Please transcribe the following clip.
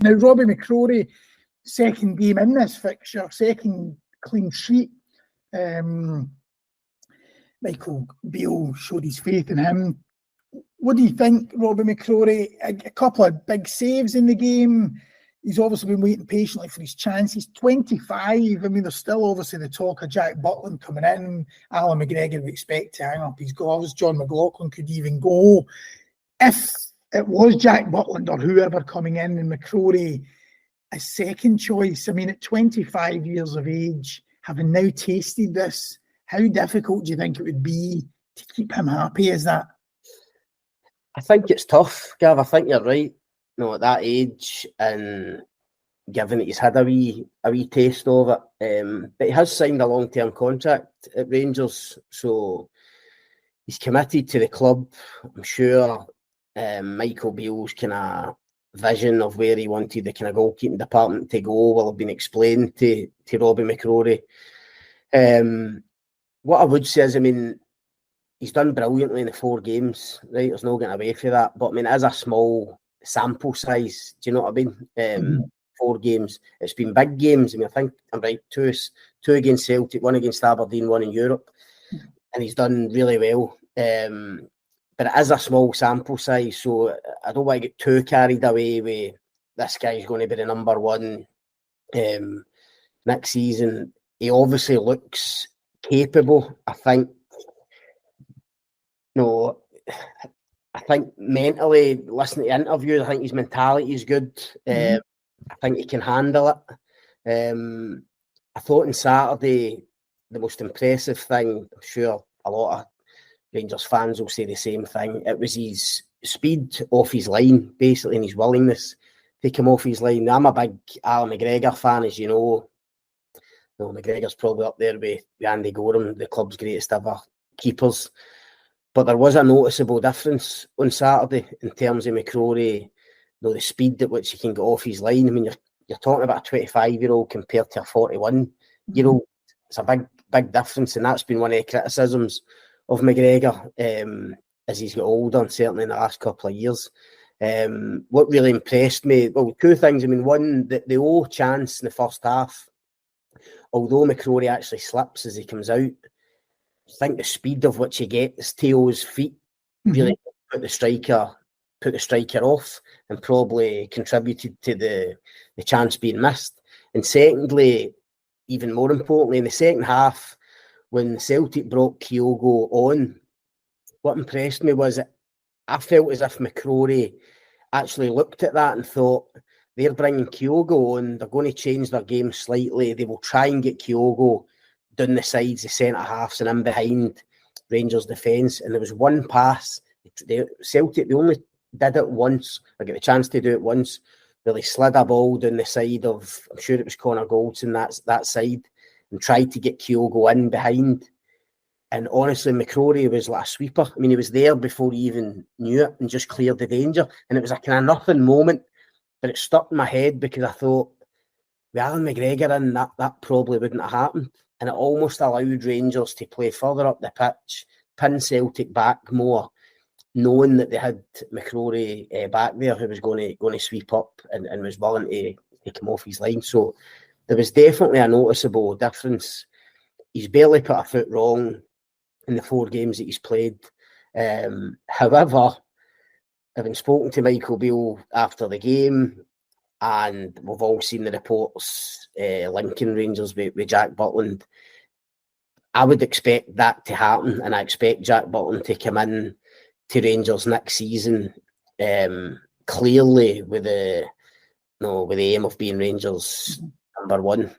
Now, Robby McCrorie, second game in this fixture, second clean sheet. Michael Beale showed his faith in him. What do you think, Robby McCrorie? A couple of big saves in the game. He's obviously been waiting patiently for his chance. He's 25. I mean, there's still obviously the talk of Jack Butland coming in. Alan McGregor would expect to hang up his gloves. John McLaughlin could even go. If it was Jack Butland or whoever coming in and McCrorie a second choice, I mean, at 25 years of age, having now tasted this, how difficult do you think it would be to keep him happy as that? I think it's tough, Gav. I think you're right. At that age, and given that he's had a wee taste of it, but he has signed a long-term contract at Rangers, so he's committed to the club. I'm sure Michael Beale's kind of vision of where he wanted the kind of goalkeeping department to go will have been explained to Robby McCrorie. What I would say is, I mean, he's done brilliantly in the 4 games, right? There's no getting away from that. But I mean, as a small sample size, do you know what I mean? 4 games. It's been big games. I mean, I think I'm right. 2 against Celtic, 1 against Aberdeen, 1 in Europe, and he's done really well. But it is a small sample size, so I don't want to get too carried away with this guy's going to be the number 1 next season. He obviously looks capable. I think mentally, listening to interviews, I think his mentality is good. I think he can handle it. I thought on Saturday, the most impressive thing, I'm sure a lot of Rangers fans will say the same thing, it was his speed off his line, basically, and his willingness to come off his line. I'm a big Alan McGregor fan, as you know. McGregor's probably up there with Andy Gorham, the club's greatest ever keepers. But there was a noticeable difference on Saturday in terms of McCrorie, the speed at which he can get off his line. I mean, you're talking about a 25-year-old compared to a 41-year-old. It's a big difference, and that's been one of the criticisms of McGregor as he's got older, and certainly in the last couple of years. What really impressed me, well, 2 things. I mean, one, the O chance in the first half, although McCrorie actually slips as he comes out, I think the speed of which he gets to his feet really put the striker off and probably contributed to the chance being missed. And secondly, even more importantly, in the second half, when Celtic brought Kyogo on, what impressed me was that I felt as if McCrorie actually looked at that and thought, they're bringing Kyogo on, they're going to change their game slightly, they will try and get Kyogo down the sides, the centre-halves and in behind Rangers' defence. And there was one pass, Celtic, they only did it once, or get the chance to do it once, really slid a ball down the side of, I'm sure it was Connor Goldson, that side, and tried to get Kyogo in behind. And honestly, McCrorie was like a sweeper. I mean, he was there before he even knew it and just cleared the danger. And it was a kind of nothing moment, but it stuck in my head because I thought, with Alan McGregor in, that probably wouldn't have happened. And it almost allowed Rangers to play further up the pitch, pin Celtic back more, knowing that they had McCrorie back there who was going to sweep up and was willing to take him off his line. So there was definitely a noticeable difference. He's barely put a foot wrong in the 4 games that he's played. However, having spoken to Michael Beale after the game, and we've all seen the reports linking Rangers with Jack Butland, I would expect that to happen, and I expect Jack Butland to come in to Rangers next season clearly with the aim of being Rangers' number 1.